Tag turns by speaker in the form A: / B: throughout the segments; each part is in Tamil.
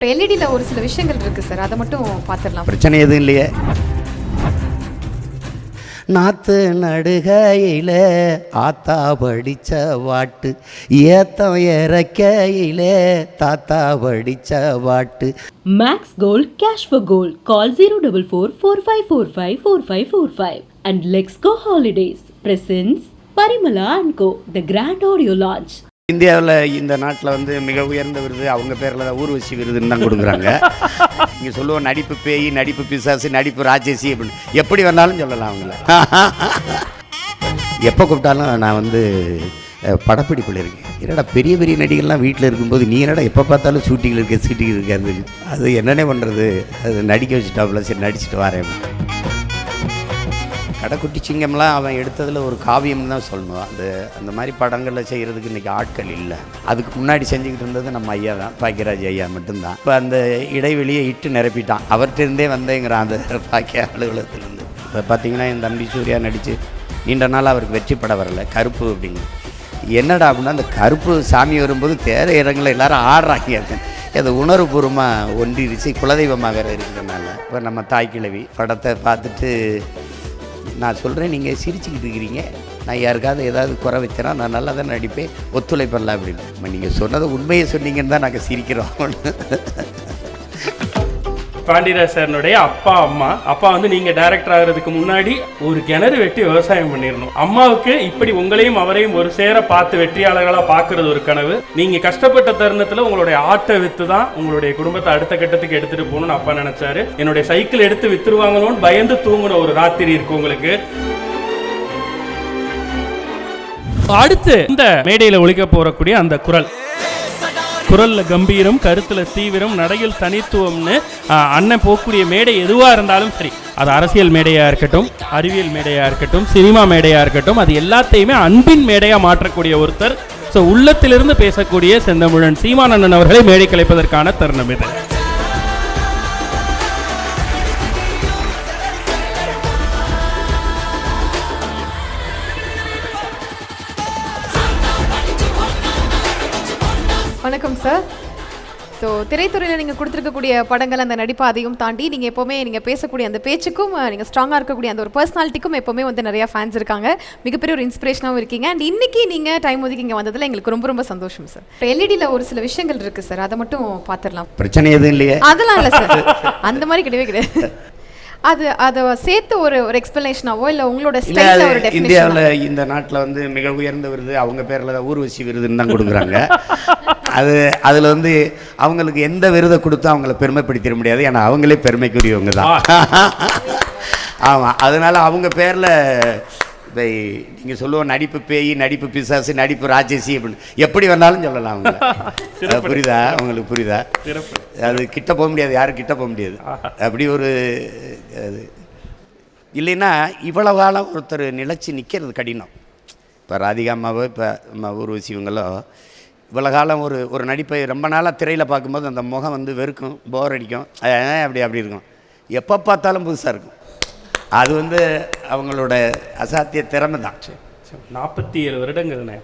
A: எல்இடியில் ஒரு சில விஷயங்கள் இருக்குது சார், அதை மட்டும் பார்த்துடலாம்.
B: பிரச்சனை எதுவும் இல்லையே. நாத்து நடுகையில் ஆத்தா படித்த வாட்டு, ஏத்தம் இறக்கையில் தாத்தா படித்த வாட்டு.
C: Max Gold Cash for Gold. Call 044-4545-4545 and Let's Go Holidays presents Parimala & Co. The Grand Audio Launch.
B: இந்தியாவில் இந்த நாட்டில் வந்து மிக உயர்ந்த விருது அவங்க பேரில் தான் ஊர்வசி விருதுன்னு தான் கொடுக்குறாங்க. இங்கே சொல்லுவோம் நடிப்பு பேய், நடிப்பு பிசாசு, நடிப்பு ராட்சசி அப்படின்னு எப்படி வந்தாலும் சொல்லலாம் அவங்கள. எப்போ கூப்பிட்டாலும் நான் வந்து படப்பிடிப்பில் இருக்கேன். என்னடா பெரிய பெரிய நடிகர்லாம் வீட்டில் இருக்கும்போது நீ என்னடா எப்போ பார்த்தாலும் ஷூட்டிங்கில் இருக்காது. அது என்னென்ன பண்ணுறது, அது நடிக்க வச்சுட்டாப்புல, சரி நடிச்சுட்டு வரேன். கடைக்குட்டி சிங்கம்லாம் அவன் எடுத்ததில் ஒரு காவியம்னு தான் சொல்லணும். அந்த மாதிரி படங்களில் செய்கிறதுக்கு இன்றைக்கி ஆட்கள் இல்லை. அதுக்கு முன்னாடி செஞ்சுக்கிட்டு இருந்தது நம்ம ஐயா தான், பாக்கியராஜ் ஐயா மட்டும்தான். இப்போ அந்த இடைவெளியை இட்டு நிரப்பிட்டான். அவர்கிட்டருந்தே வந்தேங்கிறான் அந்த பாக்கிய அலுவலகத்துலேருந்து. இப்போ பார்த்தீங்கன்னா என் தம்பி சூர்யா நடித்து நீண்ட நாள் அவருக்கு வெற்றி பட வரலை, கருப்பு அப்படிங்க. என்னடா அப்படின்னா அந்த கருப்பு சாமி வரும்போது தேர இடங்களில் எல்லோரும் ஆடுறாங்க. அது உணர்வுபூர்வமாக ஒன்றிருச்சு, குலதெய்வமாக வேறு இருக்கிறதுனால. இப்போ நம்ம தாய் கிழவி படத்தை பார்த்துட்டு நான் சொல்கிறேன், நீங்கள் சிரிச்சுக்கிட்டு இருக்கிறீங்க, நான் யாருக்காவது ஏதாவது குறை வச்சேன்னா நான் நல்லா தான் நடிப்பேன், ஒத்துழைப்படலாம் அப்படின்னு. நீங்கள் சொன்னதை உண்மையை சொன்னீங்கன்னு தான் நாங்கள் சிரிக்கிறோம்.
D: பாண்டியராஜ் சார்னுடைய அப்பா வந்து நீங்க டைரக்டர் ஆகிறதுக்கு முன்னாடி ஒரு கிணறு வெட்டி விவசாயம் பண்ணிடணும். அம்மாவுக்கு இப்படி உங்களையும் அவரையும் ஒரு சேர பார்த்து வெற்றியாளர்களா பாக்குறது ஒரு கனவு. நீங்க கஷ்டப்பட்ட தருணத்துல உங்களுடைய ஆட்டை வித்து தான் உங்களுடைய குடும்பத்தை அடுத்த கட்டத்துக்கு எடுத்துட்டு போகணும்னு அப்பா நினைச்சாரு. என்னுடைய சைக்கிள் எடுத்து வித்துருவாங்கன்னு பயந்து தூங்குன ஒரு ராத்திரி இருக்கு உங்களுக்கு. அடுத்து இந்த மேடையில ஒலிக்க போறக்கூடிய அந்த குரல்ல கம்பீரம், கருத்துல தீவிரம், நடையில் தனித்துவம்னு அண்ணன் போகக்கூடிய மேடை எதுவாக இருந்தாலும் சரி, அது அரசியல் மேடையா இருக்கட்டும், அறிவியல் மேடையா இருக்கட்டும், சினிமா மேடையா இருக்கட்டும், அது எல்லாத்தையுமே அன்பின் மேடையா மாற்றக்கூடிய ஒருத்தர். ஸோ உள்ளத்திலிருந்து பேசக்கூடிய செந்தமிழன் சீமான் அண்ணன் அவர்களை மேடை கலைப்பதற்கான தருணம் இது.
A: வணக்கம் சார். ஸோ திரைத்துறையில் நீங்கள் கொடுத்துருக்கக்கூடிய படங்கள், அந்த நடிப்பு, அதையும் தாண்டி நீங்கள் எப்போவுமே நீங்கள் பேசக்கூடிய அந்த பேச்சுக்கும், நீங்கள் ஸ்ட்ராங்காக இருக்கக்கூடிய அந்த ஒரு பர்சனாலிட்டிக்கும் எப்போவுமே வந்து நிறையா ஃபேன்ஸ் இருக்காங்க. மிகப்பெரிய ஒரு இன்ஸ்பிரேஷனாகவும் இருக்கீங்க. அண்ட் இன்றைக்கி நீங்கள் டைம் ஒதுக்கி இங்கே வந்ததில் எங்களுக்கு ரொம்ப ரொம்ப சந்தோஷம் சார். இப்போ எல்இடியில் ஒரு சில விஷயங்கள் இருக்குது சார், அதை மட்டும் பார்த்துடலாம்.
B: பிரச்சனை எதுவும் இல்லையே.
A: அதெல்லாம் இல்லை சார், அந்த மாதிரி கிடையாது. அதை சேர்த்து ஒரு எக்ஸ்பிளனேஷனாவோ இல்லை உங்களோட ஸ்டைலில் ஒரு டெஃபினிஷன்.
B: இந்தியாவில் இந்த நாட்டில் வந்து மிக உயர்ந்த விருது அவங்க பேரில் தான் ஊர்வசி விருதுன்னு தான் கொடுக்குறாங்க. அதில் வந்து அவங்களுக்கு எந்த விருதை கொடுத்தா அவங்கள பெருமைப்படுத்திட முடியாது, ஏன்னா அவங்களே பெருமைக்குரியவங்க தான். ஆமாம், அதனால் அவங்க பேரில் நீங்கள் சொல்லுவோம் நடிப்பு பேய், நடிப்பு பிசாசு, நடிப்பு ராட்சசி அப்படின்னு எப்படி வந்தாலும் சொல்லலாம் அவங்க. புரியுதா உங்களுக்கு? புரியுதா? அது கிட்ட போக முடியாது, யாரும் கிட்ட போக முடியாது. அப்படி ஒரு அது இல்லைன்னா இவ்வளோ காலம் ஒருத்தர் நிலச்சி நிற்கிறது கடினம். இப்போ ராதிகா அம்மாவோ, இப்போ ஊர்வசி இவங்களோ இவ்வளோ காலம் ஒரு நடிப்பை ரொம்ப நாளாக திரையில் பார்க்கும்போது அந்த முகம் வந்து வெறுக்கும், போர் அடிக்கும், அப்படி இருக்கும். எப்போ பார்த்தாலும் புதுசாக இருக்கும். அது வந்து அவங்களோட அசாத்திய திறமை தான்.
D: 47 வருடங்கள்ண்ணே.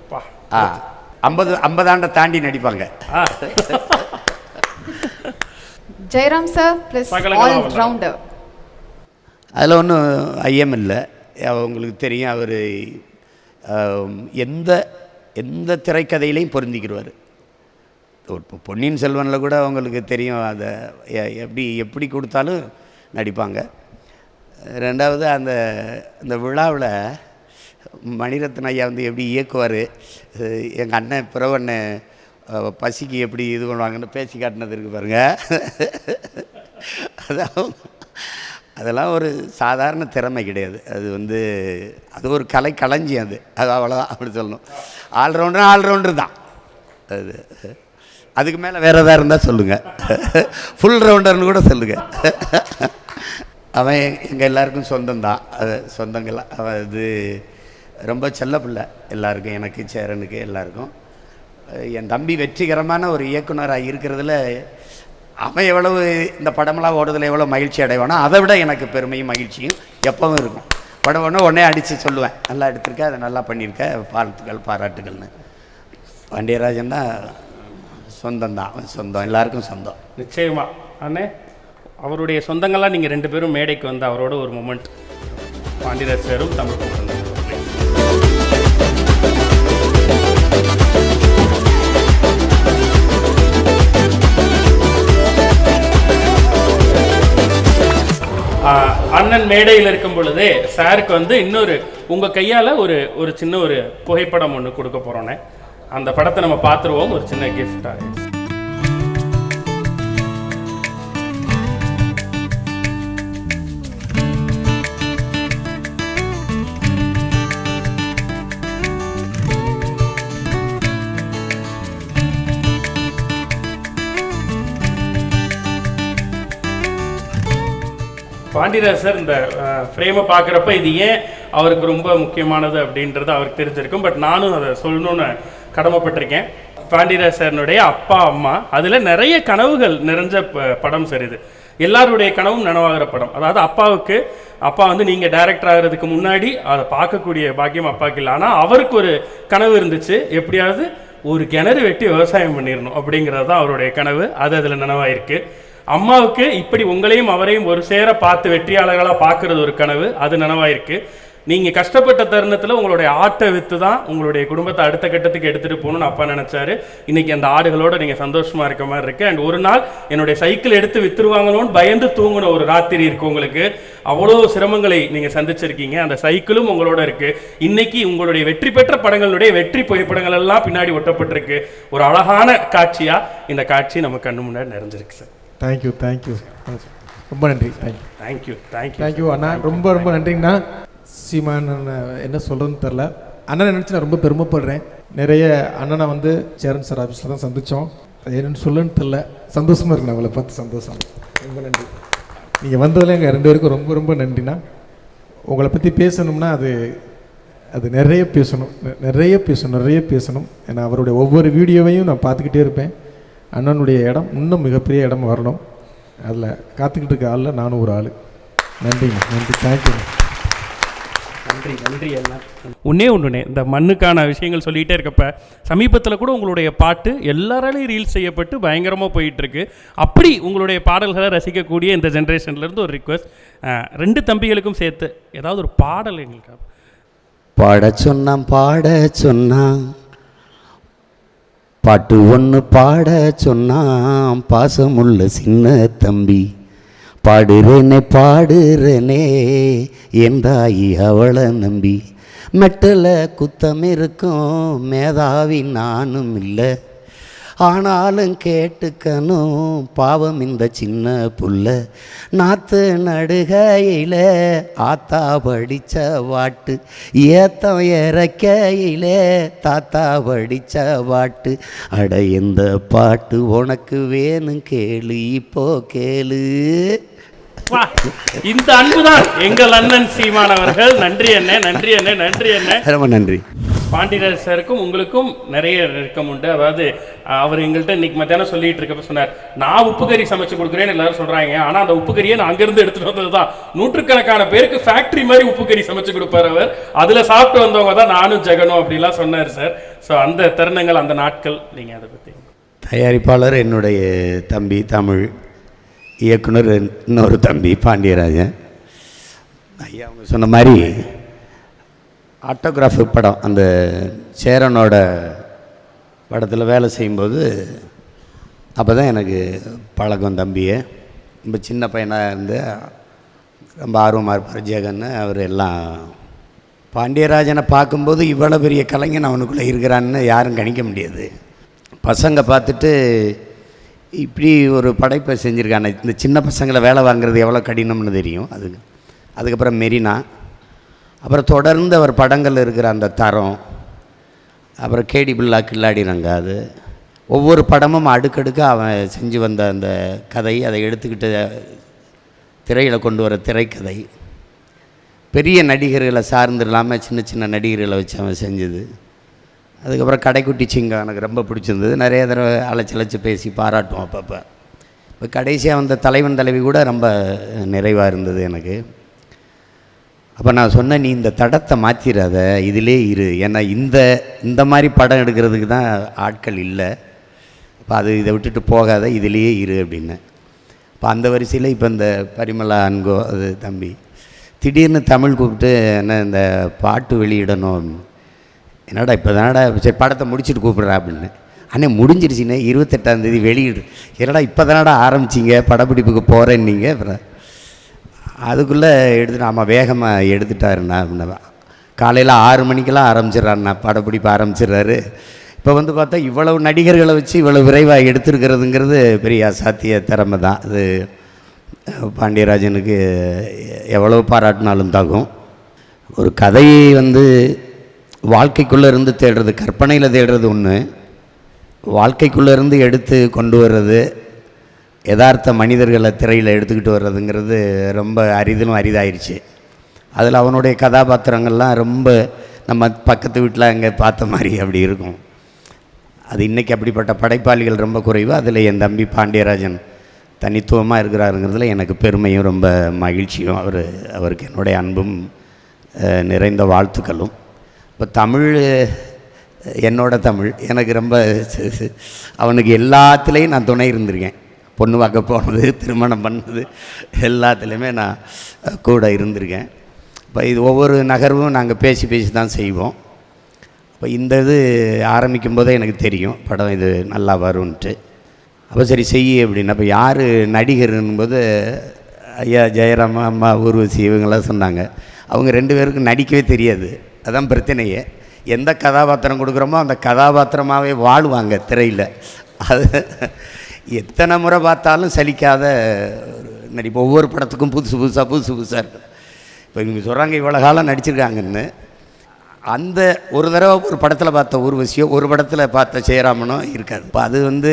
B: 50 ஆண்டை தாண்டி நடிப்பாங்க.
A: Jayaram sir plus all rounder.
B: அதில் ஒன்றும் ஐயம் இல்லை. அவங்களுக்கு தெரியும், அவர் எந்த திரைக்கதையிலையும் பொருந்திக்கிடுவார். இப்போ பொன்னியின் செல்வனில் கூட அவங்களுக்கு தெரியும், அதை எப்படி கொடுத்தாலும் நடிப்பாங்க. ரெண்டாவது அந்த விழாவில் மணிரத்ன ஐயா வந்து எப்படி இயக்குவார், எங்கள் அண்ணன் பிறவண்ணன் பசிக்கு எப்படி இது பண்ணுவாங்கன்னு பேசி காட்டினது இருக்கு பாருங்கள். அதெல்லாம் ஒரு சாதாரண திறமை கிடையாது. அது ஒரு கலை களஞ்சியம். அது அவ்வளோதான், அப்படி சொல்லணும். ஆல்ரவுண்டர் தான் அது. அதுக்கு மேலே வேறு எதாவது இருந்தால் சொல்லுங்கள், ஃபுல் ரவுண்டர்னு கூட சொல்லுங்கள். அவன் எங்கள் எல்லாருக்கும் சொந்தம்தான். சொந்தங்கள்லாம் அவன் ரொம்ப செல்ல பிள்ளை எல்லாருக்கும், எனக்கு, சேரனுக்கு, எல்லாருக்கும். என் தம்பி வெற்றிகரமான ஒரு இயக்குனராக இருக்கிறதுல அவன் எவ்வளவு இந்த படமெல்லாம் ஓடுறதுல எவ்வளோ மகிழ்ச்சி அடைவானோ அதை விட எனக்கு பெருமையும் மகிழ்ச்சியும் எப்பவும் இருக்கும். படம் உடனே அடித்து சொல்லுவேன், நல்லா எடுத்திருக்க, அதை நல்லா பண்ணியிருக்க, வாழ்த்துக்கள், பாராட்டுகள்னு. பாண்டியராஜன் தான் சொந்தம் தான், சொந்தம், எல்லாருக்கும் சொந்தம்.
D: நிச்சயமா அண்ணே, அவருடைய சொந்தங்கள்லாம் நீங்கள் 2 பேரும் மேடைக்கு வந்து அவரோட ஒரு மொமெண்ட். பாண்டியராஜ் சாரும் தமிழ் சொந்தம். அண்ணன் மேடையில் இருக்கும் பொழுதே சாருக்கு வந்து இன்னொரு உங்கள் கையால் ஒரு சின்ன ஒரு புகைப்படம் ஒன்று கொடுக்க போகிறோன்னே. அந்த படத்தை நம்ம பார்த்துருவோம், ஒரு சின்ன கிஃப்டாக. பாண்டியராஜ் சார் இந்த ஃப்ரேமை பார்க்குறப்ப இது ஏன் அவருக்கு ரொம்ப முக்கியமானது அப்படின்றது அவருக்கு தெரிஞ்சிருக்கும். பட் நானும் அதை சொல்லணும்னு கடமைப்பட்டிருக்கேன். பாண்டியராஜ் சார்னுடைய அப்பா அம்மா, அதில் நிறைய கனவுகள் நிறைஞ்ச படம் சார் இது. எல்லாருடைய கனவும் நனவாகிற படம். அதாவது அப்பா வந்து நீங்கள் டைரக்டர் ஆகிறதுக்கு முன்னாடி அதை பார்க்கக்கூடிய பாக்கியம் அப்பாவுக்கு இல்லை. ஆனால் அவருக்கு ஒரு கனவு இருந்துச்சு, எப்படியாவது ஒரு கிணறு வெட்டி விவசாயம் பண்ணிடணும் அப்படிங்கிறது தான் அவருடைய கனவு. அது அதில் நனவாயிருக்கு. அம்மாவுக்கு இப்படி உங்களையும் அவரையும் ஒரு சேர பார்த்து வெற்றியாளர்களாக பார்க்கறது ஒரு கனவு, அது நனவாயிருக்கு. நீங்கள் கஷ்டப்பட்ட தருணத்தில் உங்களுடைய ஆட்டை விற்று தான் உங்களுடைய குடும்பத்தை அடுத்த கட்டத்துக்கு எடுத்துகிட்டு போகணும்னு அப்பா நினச்சாரு. இன்றைக்கி அந்த ஆடுகளோடு நீங்கள் சந்தோஷமாக இருக்க மாதிரி இருக்குது. அண்ட் ஒரு நாள் என்னுடைய சைக்கிள் எடுத்து விற்றுருவாங்களோன்னு பயந்து தூங்கின ஒரு ராத்திரி இருக்குது உங்களுக்கு. அவ்வளோ சிரமங்களை நீங்கள் சந்திச்சிருக்கீங்க. அந்த சைக்கிளும் உங்களோட இருக்குது. இன்றைக்கி உங்களுடைய வெற்றி பெற்ற படங்களுடைய வெற்றி புகைப்படங்கள் எல்லாம் பின்னாடி ஒட்டப்பட்டிருக்கு. ஒரு அழகான காட்சியாக இந்த காட்சி நம்ம கண்ணு முன்னாடி நிறைஞ்சிருக்கு சார்.
E: தேங்க்யூ ரொம்ப நன்றி. தேங்க்யூ அண்ணா, ரொம்ப நன்றிங்கண்ணா. சீமான் என்ன சொல்கிறதுன்னு தெரில. அண்ணனை நினச்சி நான் ரொம்ப பெருமைப்படுறேன். நிறைய அண்ணனை வந்து சேரன் சார் ஆஃபீஸில் தான் சந்தித்தோம். அது என்னென்னு சொல்லுன்னு தெரில. சந்தோஷமாக இருக்குண்ணா, அவளை பார்த்து சந்தோஷம். ரொம்ப நன்றி. நீங்கள் வந்ததில் எங்கள் 2 பேருக்கும் ரொம்ப நன்றிண்ணா. உங்களை பற்றி பேசணும்னா அது நிறைய பேசணும். ஏன்னா அவருடைய ஒவ்வொரு வீடியோவையும் நான் பார்த்துக்கிட்டே இருப்பேன். அண்ணனுடைய இடம் இன்னும் மிகப்பெரிய இடம் வரணும். அதில் காத்துக்கிட்டு இருக்க ஆளில் நானும் ஒரு ஆள். நன்றி. தேங்க்யூ.
D: நன்றி எல்லாம். ஒன்று இந்த மண்ணுக்கான விஷயங்கள் சொல்லிகிட்டே இருக்கப்ப சமீபத்தில் கூட உங்களுடைய பாட்டு எல்லாராலையும் ரீல்ஸ் செய்யப்பட்டு பயங்கரமாக போயிட்டுருக்கு. அப்படி உங்களுடைய பாடல்களை ரசிக்கக்கூடிய இந்த ஜென்ரேஷன்லேருந்து ஒரு ரிக்வெஸ்ட், 2 தம்பிகளுக்கும் சேர்த்து ஏதாவது ஒரு பாடல் எங்களுக்கு.
B: பாட சொன்னான் பாட்டு ஒன்று பாட சொன்னான் பாசமுள்ள சின்ன தம்பி. பாடுறேனே என் தாயி அவளை நம்பி. மெட்டில் குத்தம் இருக்கும் மேதாவி நானும் இல்லை, ஆனாலும் கேட்டுக்கணும் பாவம் இந்த சின்ன புள்ள. நாற்று நடுகையில் ஆத்தா படித்த வாட்டு, ஏத்தம் இறக்கையில் தாத்தா படித்த வாட்டு. அட எந்த பாட்டு உனக்கு வேணும் கேளு, இப்போ கேளு.
D: இந்த அன்புதான் எங்கள் அண்ணன் சீமான் அவர்கள். நன்றி அண்ணே.
B: ரொம்ப நன்றி.
D: பாண்டியராஜ் சாருக்கும் உங்களுக்கும் நிறைய நெருக்கம் உண்டு. அதாவது அவர் எங்கள்கிட்ட இன்னைக்கு மத்தியானம் சொல்லிட்டு இருக்கப்ப சொன்னார், நான் உப்பு கறி சமைச்சு கொடுக்குறேன்னு எல்லாரும் சொல்றாங்க, ஆனால் அந்த உப்பு கறியை நான் அங்கிருந்து எடுத்துட்டு வந்தது தான். 100கணக்கான பேருக்கு ஃபேக்டரி மாதிரி உப்பு கறி சமைச்சு கொடுப்பார் அவர். அதில் சாப்பிட்டு வந்தவங்க தான் நானும் ஜெகனும் அப்படிலாம் சொன்னார் சார். ஸோ அந்த தருணங்கள், அந்த நாட்கள், நீங்கள் அதை பற்றி.
B: தயாரிப்பாளர் என்னுடைய தம்பி தமிழ், இயக்குனர் இன்னொரு தம்பி பாண்டியராஜன். ஐயா அவங்க சொன்ன மாதிரி ஆட்டோகிராஃபு படம், அந்த சேரனோட படத்தில் வேலை செய்யும்போது அப்போ தான் எனக்கு பழக்கம். தம்பியை ரொம்ப சின்ன பையனாக இருந்து ரொம்ப ஆர்வமாக இருப்பார் ஜெகன். அவர் எல்லாம் பாண்டியராஜனை பார்க்கும்போது இவ்வளோ பெரிய கலைஞன் அவனுக்குள்ளே இருக்கிறான்னு யாரும் கணிக்க முடியாது. பசங்க பார்த்துட்டு இப்படி ஒரு படைப்பை செஞ்சுருக்காங்க. இந்த சின்ன பசங்களை வேலை வாங்குறது எவ்வளோ கடினம்னு தெரியும். அதுக்கப்புறம் மெரினா, அப்புறம் தொடர்ந்து அவர் படங்கள் இருக்கிற அந்த தரம், அப்புறம் கேடி பில்லா கில்லாடி ரங்கா, அது ஒவ்வொரு படமும் அடுக்கடுக்காக அவன் செஞ்சு வந்த அந்த கதை, அதை எடுத்துக்கிட்டு திரையில் கொண்டு வர திரைக்கதை, பெரிய நடிகர்களை சார்ந்து இல்லாமல் சின்ன சின்ன நடிகர்களை வச்சு அவன் செஞ்சது. அதுக்கப்புறம் கடைக்குட்டி சிங்கம் எனக்கு ரொம்ப பிடிச்சிருந்தது. நிறைய தடவை அழைச்சி பேசி பாராட்டுவோம் அப்பப்போ. இப்போ கடைசியாக வந்த தலைவன் தலைவி கூட ரொம்ப நிறைவாக இருந்தது எனக்கு. அப்போ நான் சொன்னேன், நீ இந்த தடத்தை மாற்றிடாத, இதிலே இரு. ஏன்னா இந்த மாதிரி படம் எடுக்கிறதுக்கு தான் ஆட்கள் இல்லை. இப்போ அது இதை விட்டுட்டு போகாத, இதிலேயே இரு அப்படின்னு. இப்போ அந்த வரிசையில் இப்போ இந்த பரிமளா அன்கோ அது தம்பி திடீர்னு தமிழ் கூப்பிட்டு என்ன இந்த பாட்டு வெளியிடணும், என்னடா இப்போ தானடா சரி படத்தை முடிச்சுட்டு கூப்பிட்றா அப்படின்னு. அண்ணே முடிஞ்சிருச்சுண்ணே 28ஆந்தேதி வெளியிடு. என்னடா இப்போ தானடா ஆரம்பிச்சிங்க படப்பிடிப்புக்கு போகிறேன்னீங்க. அப்புறம் அதுக்குள்ளே எடுத்துட்டு ஆமாம் வேகமாக எடுத்துட்டாருண்ணா அப்படின்னா. காலையில் 6 மணிக்கெல்லாம் ஆரம்பிச்சிட்றாருண்ணா படப்பிடிப்பு ஆரம்பிச்சிடுறாரு. இப்போ வந்து பார்த்தா இவ்வளவு நடிகர்களை வச்சு இவ்வளவு விரைவாக எடுத்துருக்கிறதுங்கிறது பெரிய அசாத்திய திறமை தான். அது பாண்டியராஜனுக்கு எவ்வளோ பாராட்டினாலும் தாகும். ஒரு கதையை வந்து வாழ்க்கைக்குள்ளே இருந்து தேடுறது, கற்பனையில் தேடுறது ஒன்று, வாழ்க்கைக்குள்ளே இருந்து எடுத்து கொண்டு வர்றது, யதார்த்த மனிதர்களை திரையில் எடுத்துக்கிட்டு வர்றதுங்கிறது ரொம்ப அரிதிலும் அரிதாயிருச்சு. அதில் அவனுடைய கதாபாத்திரங்கள்லாம் ரொம்ப நம்ம பக்கத்து வீட்டில் அங்கே பார்த்த மாதிரி அப்படி இருக்கும். அது இன்றைக்கி அப்படிப்பட்ட படைப்பாளிகள் ரொம்ப குறைவு. அதில் என் தம்பி பாண்டியராஜன் தனித்துவமாக இருக்கிறாருங்கிறதுல எனக்கு பெருமையும் ரொம்ப மகிழ்ச்சியும். அவருக்கு என்னுடைய அன்பும் நிறைந்த வாழ்த்துக்களும். இப்போ தமிழ் என்னோட தமிழ் எனக்கு ரொம்ப அவனுக்கு எல்லாத்துலேயும் நான் துணை இருந்திருக்கேன். பொண்ணு பார்க்க போனது, திருமணம் பண்ணது, எல்லாத்துலேயுமே நான் கூட இருந்திருக்கேன். இப்போ இது ஒவ்வொரு நகர்வும் நாங்கள் பேசி தான் செய்வோம். இப்போ இந்த இது ஆரம்பிக்கும் போதே எனக்கு தெரியும் படம் இது நல்லா வரும்ன்ட்டு. அப்போ சரி செய்ய அப்படின்னா இப்போ யார் நடிகர்னும்போது ஐயா ஜெயராமா, அம்மா ஊர்வசி இவங்கெல்லாம் சொன்னாங்க. அவங்க 2 பேருக்கும் நடிக்கவே தெரியாது. அதான் பிரச்சனையே. எந்த கதாபாத்திரம் கொடுக்குறோமோ அந்த கதாபாத்திரமாகவே வாழ்வாங்க திரையில். அது எத்தனை முறை பார்த்தாலும் சலிக்காத நடிப்பு. ஒவ்வொரு படத்துக்கும் புதுசு புதுசாக இருக்கும். இப்போ இவங்க சொல்கிறாங்க இவ்வளோ காலம் நடிச்சிருக்காங்கன்னு. அந்த ஒரு தடவை ஒரு படத்தில் பார்த்த ஊர்வசியோ ஒரு படத்தில் பார்த்த ஜெயராமனோ இருக்காது. இப்போ அது வந்து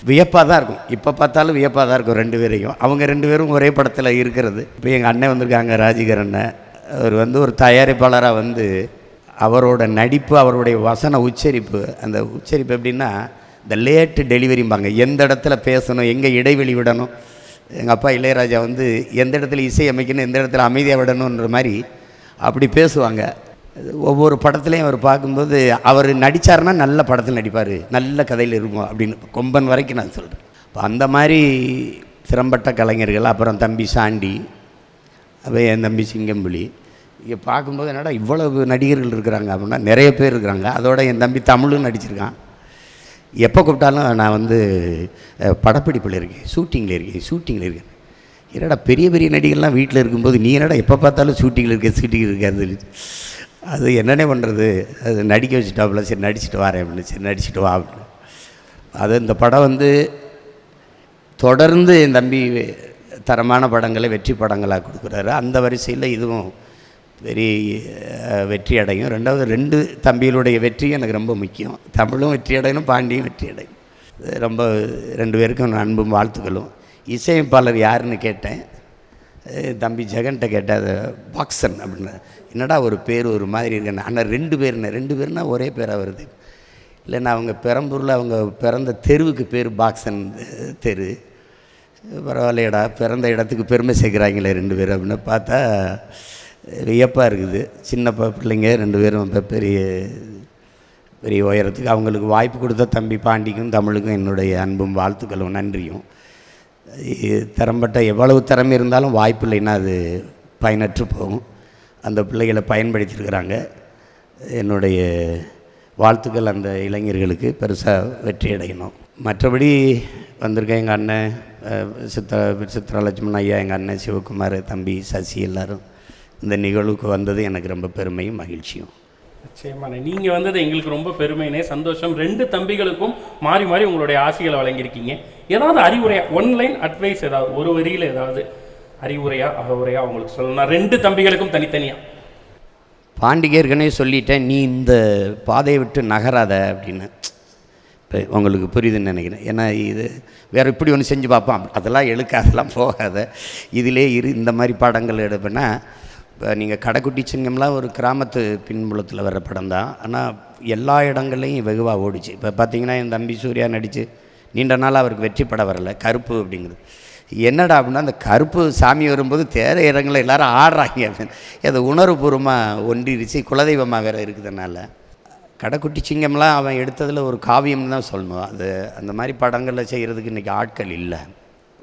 B: வியப்பாக தான் இருக்கும். இப்போ பார்த்தாலும் வியப்பாக தான் இருக்கும் 2 பேரையும். அவங்க 2 பேரும் ஒரே படத்தில் இருக்கிறது. இப்போ எங்கள் அண்ணன் வந்திருக்காங்க, ராஜிகர் அண்ணன். அவர் வந்து ஒரு தயாரிப்பாளராக வந்து அவரோட நடிப்பு, அவருடைய வசன உச்சரிப்பு, அந்த உச்சரிப்பு எப்படின்னா இந்த லேட்டு டெலிவரிம்பாங்க. எந்த இடத்துல பேசணும், எங்கே இடைவெளி விடணும். எங்கள் அப்பா இளையராஜா வந்து எந்த இடத்துல இசை அமைக்கணும், எந்த இடத்துல அமைதியாக விடணுன்ற மாதிரி அப்படி பேசுவாங்க. ஒவ்வொரு படத்துலையும் அவர் பார்க்கும்போது அவர் நடித்தார்னா நல்ல படத்தில் நடிப்பார், நல்ல கதையில் இருக்கும் அப்படின்னு கொம்பன் வரைக்கும் நான் சொல்கிறேன். இப்போ அந்த மாதிரி திறம்பட்ட கலைஞர்கள். அப்புறம் தம்பி சாண்டி, அப்போ என் தம்பி சிங்கம்புலி. இங்கே பார்க்கும்போது என்னடா இவ்வளவு நடிகர்கள் இருக்கிறாங்க அப்படின்னா நிறைய பேர் இருக்கிறாங்க. அதோட என் தம்பி தமிழும் நடிச்சிருக்கான். எப்போ கூப்பிட்டாலும் நான் வந்து படப்பிடிப்பில் இருக்கேன், ஷூட்டிங்கில் இருக்கேன். என்னடா பெரிய பெரிய நடிகர்லாம் வீட்டில் இருக்கும்போது நீ என்னடா எப்போ பார்த்தாலும் ஷூட்டிங்கில் இருக்காது. அது என்னென்ன பண்ணுறது, அது நடிக்க வச்சுட்டாப்புல. சரி நடிச்சுட்டு வரேன் அப்படின்னு. சரி நடிச்சுட்டு வா அப்படின்னு. அது இந்த படம் வந்து தொடர்ந்து என் தம்பி தரமான படங்களை வெற்றி படங்களாக கொடுக்குறாரு. அந்த வரிசையில் இதுவும் பெரிய வெற்றி அடையும். 2 தம்பிகளுடைய வெற்றி எனக்கு ரொம்ப முக்கியம். தமிழும் வெற்றி அடையணும், பாண்டியும் வெற்றி அடையணும். ரொம்ப 2 பேருக்கும் அன்பும் வாழ்த்துக்களும். இசையமைப்பாளர் யாருன்னு கேட்டேன். தம்பி ஜெகன்கிட்ட கேட்டேன். அது பாக்ஸன் அப்படின்னு. என்னடா ஒரு பேர் ஒரு மாதிரி இருக்கேன். ஆனால் 2 பேர்னா ஒரே பேராக வருது. இல்லைன்னா அவங்க பெரம்பூரில் அவங்க பிறந்த தெருவுக்கு பேர் பாக்ஸன் தெரு. பரவாயில்லையடா, பிறந்த இடத்துக்கு பெருமை சேர்க்குறாங்களே 2 பேர் அப்படின்னு பார்த்தா வியப்பாக இருக்குது. சின்ன பிள்ளைங்க 2 பேரும் பெரிய பெரிய உயரத்துக்கு. அவங்களுக்கு வாய்ப்பு கொடுத்த தம்பி பாண்டிக்கும் தமிழுக்கும் என்னுடைய அன்பும் வாழ்த்துக்களும் நன்றியும். திறம்பட்ட எவ்வளவு திறமை இருந்தாலும் வாய்ப்பு இல்லைன்னா அது பயனற்று போகும். அந்த பிள்ளைகளை பயன்படுத்தியிருக்கிறாங்க. என்னுடைய வாழ்த்துக்கள் அந்த இளைஞர்களுக்கு பெருசாக வெற்றி அடையணும். மற்றபடி வந்திருக்கேன் எங்கள் அண்ணன் சித்ராலட்சுமணன் ஐயா, எங்கள் அண்ணன் சிவகுமார், தம்பி சசி, எல்லோரும் இந்த நிகழ்வுக்கு வந்தது எனக்கு ரொம்ப பெருமையும் மகிழ்ச்சியும்.
D: நிச்சயமான நீங்கள் வந்தது எங்களுக்கு ரொம்ப பெருமைனே, சந்தோஷம். 2 தம்பிகளுக்கும் மாறி மாறி உங்களுடைய ஆசைகளை வழங்கியிருக்கீங்க. ஏதாவது அறிவுரையா, 1 லைன் அட்வைஸ், ஏதாவது ஒரு வரியில் ஏதாவது அறிவுரையா அகவுரையா அவங்களுக்கு சொல்லணும் 2 தம்பிகளுக்கும் தனித்தனியாக?
B: பாண்டிக்கு ஏற்கனவே சொல்லிட்டேன், நீ இந்த பாதையை விட்டு நகராத அப்படின்னு. இப்போ உங்களுக்கு புரியுதுன்னு நினைக்கிறேன். ஏன்னா இது வேறு இப்படி ஒன்று செஞ்சு பார்ப்போம், அதெல்லாம் அதெல்லாம் போகாத, இதிலே இந்த மாதிரி படங்கள் எடுப்பேன்னா. இப்போ நீங்கள் கடைக்குட்டி சிங்கம்லாம் ஒரு கிராமத்து பின்புலத்தில் வர்ற படம் தான். ஆனால் எல்லா இடங்கள்லையும் வெகுவாக ஓடிச்சு. இப்போ பார்த்தீங்கன்னா என் தம்பி சூர்யா நடித்து நீண்ட நாள் அவருக்கு வெற்றி படம் வரலை, கருப்பு அப்படிங்கிறது. என்னடா அப்படின்னா அந்த கருப்பு சாமி வரும்போது தேர இடங்களில் எல்லோரும் ஆடுறாங்க அப்படின்னு. அது உணர்வுபூர்வமாக ஒன்றிருச்சு, குலதெய்வமாக வேறு இருக்குதுனால. கடைக்குட்டி சிங்கம்லாம் அவன் எடுத்ததில் ஒரு காவியம்னு தான் சொல்லணும். அது அந்த மாதிரி படங்களில் செய்கிறதுக்கு இன்றைக்கி ஆட்கள் இல்லை.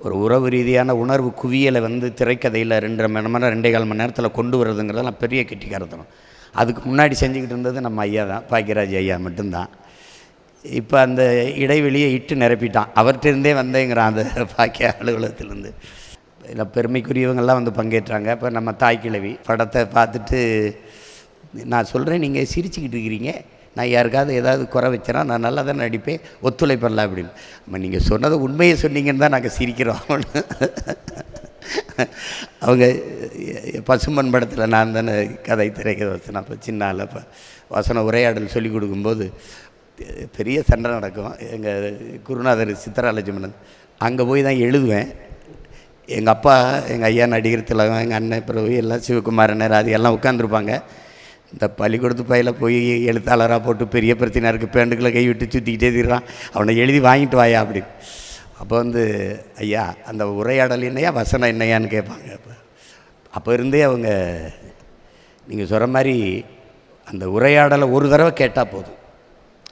B: ஒரு உறவு ரீதியான உணர்வு குவியலை வந்து திரைக்கதையில் 2.5 மணி நேரம் 2.25 மணி நேரத்தில் கொண்டு வரதுங்கிறதெல்லாம் பெரிய கெட்டிக்காரத்தனம். அதுக்கு முன்னாடி செஞ்சுக்கிட்டு இருந்தது நம்ம ஐயா தான், பாக்கியராஜ் ஐயா மட்டும்தான். இப்போ அந்த இடைவெளியை இட்டு நிரப்பிட்டான். அவர்கிட்டருந்தே வந்தேங்கிறான் அந்த பாக்கிய அலுவலகத்திலேருந்து. இல்லை பெருமைக்குரியவங்கள்லாம் வந்து பங்கேற்றாங்க. இப்போ நம்ம தாய் கிழவி படத்தை பார்த்துட்டு நான் சொல்கிறேன், நீங்கள் சிரிச்சுக்கிட்டு இருக்கிறீங்க, நான் யாருக்காவது ஏதாவது குறை வச்சேன்னா நான் நல்லா தான் நடிப்பேன், ஒத்துழைப்படல அப்படின்னு. நம்ம நீங்கள் சொன்னதை உண்மையை சொன்னீங்கன்னு தான் நாங்கள் சிரிக்கிறோம். அவங்க பசும்பன் படத்தில் நான் தானே கதை திரைக்கதை வச்சேன். அப்போ சின்ன ஆள் அப்போ வசன உரையாடல் சொல்லிக் கொடுக்கும்போது பெரிய சண்டை நடக்கும். எங்கள் குருநாதர் சித்தராலட்சுமணன் அங்கே போய் தான் எழுதுவேன். எங்கள் அப்பா, எங்கள் ஐயா நடிகர் திலகம், எங்கள் அண்ணன் பிறகு எல்லாம் சிவகுமாரன் ராதி எல்லாம் உட்காந்துருப்பாங்க. இந்த பள்ளிக்கூடத்து பையில் போய் எழுத்தாளராக போட்டு பெரிய பிரச்சனை இருக்குது, பேண்டுக்களை கை விட்டு சுற்றிக்கிட்டே தீர்றான், அவனை எழுதி வாங்கிட்டு வாயா அப்படின்னு. அப்போ வந்து ஐயா அந்த உரையாடல் என்னையா வசனம் என்னையான்னு கேட்பாங்க. அப்போ இருந்தே அவங்க நீங்கள் சொல்கிற மாதிரி அந்த உரையாடலை ஒரு தடவை கேட்டால் போதும்,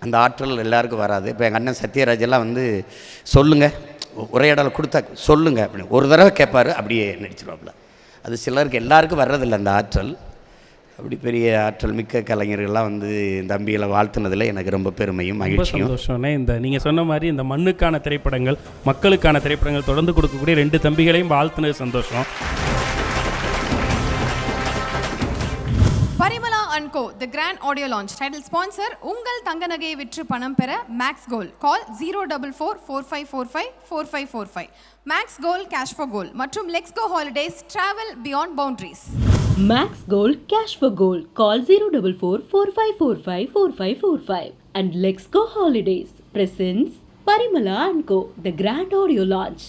B: அந்த ஆற்றல் எல்லாருக்கும் வராது. இப்போ எங்கள் அண்ணன் சத்யராஜெல்லாம் வந்து சொல்லுங்கள், உரையாடலை கொடுத்தா சொல்லுங்கள் அப்படின்னு ஒரு தடவை கேட்பார், அப்படியே நடிச்சிருவாப்புல. அது சிலருக்கு எல்லாருக்கும் வர்றதில்லை அந்த ஆற்றல். அப்படி பெரிய ஆற்றல் மிக்க கலைஞர்கள்லாம் வந்து தம்பிகளை வாழ்த்துனதில் எனக்கு ரொம்ப பெருமையும் மகிழ்ச்சியும்
D: சந்தோஷம்னே. இந்த நீங்கள் சொன்ன மாதிரி இந்த மண்ணுக்கான திரைப்படங்கள், மக்களுக்கான திரைப்படங்கள் தொடர்ந்து கொடுக்கக்கூடிய 2 தம்பிகளையும் வாழ்த்துனது சந்தோஷம்.
A: Parimala and co the grand audio launch. Title sponsor உங்கள் தங்க நகையை விற்று பணம் பெற Max Gold. Call 04445454545. Max Gold Cash for Gold மற்றும் Lex go holidays travel beyond boundaries.
C: Max Gold Cash for Gold. Call 04445454545. And Let's Go Holidays presents Parimala & Co. The Grand Audio Launch.